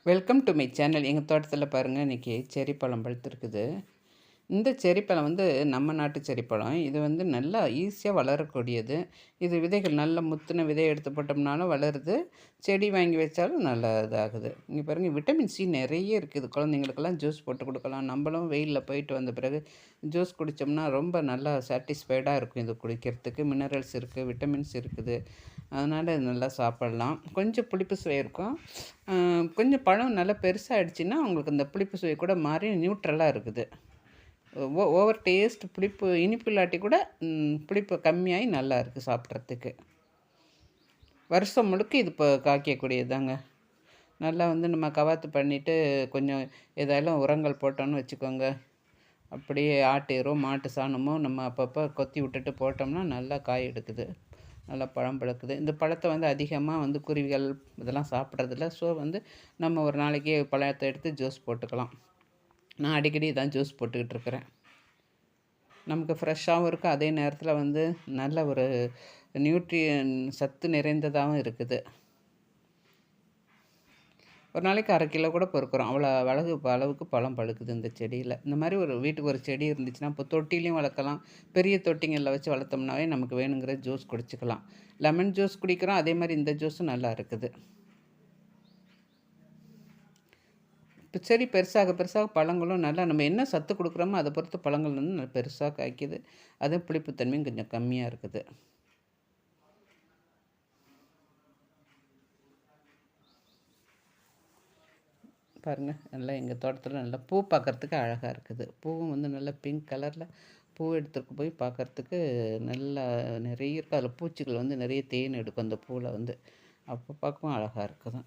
Welcome to my channel. எங்கள் தோட்டத்தில் பாருங்கள், இன்றைக்கி செர்ரி பழம் பழுத்துருக்குது. இந்த செர்ரி பழம் வந்து நம்ம நாட்டு செர்ரி பழம். இது வந்து நல்லா ஈஸியாக வளரக்கூடியது. இது விதைகள் நல்ல முத்தின விதையை எடுத்து போட்டோம்னாலும் வளருது. செடி வாங்கி வச்சாலும் நல்லா இதாகுது. இங்கே பாருங்கள், விட்டமின் சி நிறைய இருக்குது. குழந்தைங்களுக்கெல்லாம் ஜூஸ் போட்டு கொடுக்கலாம். நம்மளும் வெயிலில் போயிட்டு வந்த பிறகு ஜூஸ் குடித்தோம்னா ரொம்ப நல்லா சாட்டிஸ்ஃபைடாக இருக்கும். இது குடிக்கிறதுக்கு மினரல்ஸ் இருக்குது, விட்டமின்ஸ் இருக்குது. அதனால் இது நல்லா சாப்பிட்லாம். கொஞ்சம் புளிப்பு சுவை இருக்கும். கொஞ்சம் பழம் நல்லா பெருசாகிடுச்சின்னா உங்களுக்கு இந்த புளிப்பு சுவை கூட மாறி நியூட்ரலாக இருக்குது. ஓவர் டேஸ்ட் புளிப்பு இனிப்பு இல்லாட்டி கூட புளிப்பு கம்மியாகி நல்லா இருக்குது சாப்பிட்றதுக்கு. வருஷம் முழுக்க இது இப்போ காய்க்கக்கூடியது தாங்க. நல்லா வந்து நம்ம கவாத்து பண்ணிவிட்டு கொஞ்சம் ஏதாலும் உரங்கள் போட்டோன்னு வச்சுக்கோங்க. அப்படியே ஆட்டு எருவோ மாட்டு சாணமோ நம்ம அப்பப்போ கொத்தி விட்டுட்டு போட்டோம்னா நல்லா காய் எடுக்குது, நல்லா பழம் பழுக்குது. இந்த பழத்தை வந்து அதிகமாக வந்து குருவிகள் இதெல்லாம் சாப்பிட்றதில்ல. ஸோ வந்து நம்ம ஒரு நாளைக்கு பழத்தை எடுத்து ஜூஸ் போட்டுக்கலாம். நான் அடிக்கடி இதான் ஜூஸ் போட்டுக்கிட்டு இருக்கிறேன். நமக்கு ஃப்ரெஷ்ஷாகவும் இருக்குது, அதே நேரத்தில் வந்து நல்ல ஒரு நியூட்ரியன் சத்து நிறைந்ததாகவும் இருக்குது. ஒரு நாளைக்கு 1/2 கிலோ கூட பொறுக்கிறோம். அவ்வளோ அளவுக்கு பழம் பழுக்குது இந்த செடியில். இந்த மாதிரி ஒரு வீட்டுக்கு ஒரு செடி இருந்துச்சுன்னா இப்போ தொட்டிலையும் வளர்க்கலாம். பெரிய தொட்டிங்களில் வச்சு வளர்த்தோம்னாவே நமக்கு வேணுங்கிற ஜூஸ் குடிச்சிக்கலாம். லெமன் ஜூஸ் குடிக்கிறோம், அதே மாதிரி இந்த ஜூஸும் நல்லா இருக்குது. இப்போ செடி பெருசாக பெருசாக பழங்களும் நல்லா நம்ம என்ன சத்து கொடுக்குறோமோ அதை பொறுத்து பழங்கள் வந்து நல்லா பெருசாக காய்க்குது. அதுவும் புளிப்புத்தன்மையும் கொஞ்சம் கம்மியாக இருக்குது. பாருங்கள், நல்லா எங்கள் தோட்டத்தில் நல்லா பூ பார்க்குறதுக்கு அழகாக இருக்குது. பூவும் வந்து நல்லா பிங்க் கலரில் பூ எடுத்துகிட்டு போய் பார்க்குறதுக்கு நல்லா நிறைய இருக்குது. அதில் பூச்சிகள் வந்து நிறைய தேன் எடுக்கும் அந்த பூவில் வந்து. அப்போ பார்க்கவும் அழகாக இருக்குது.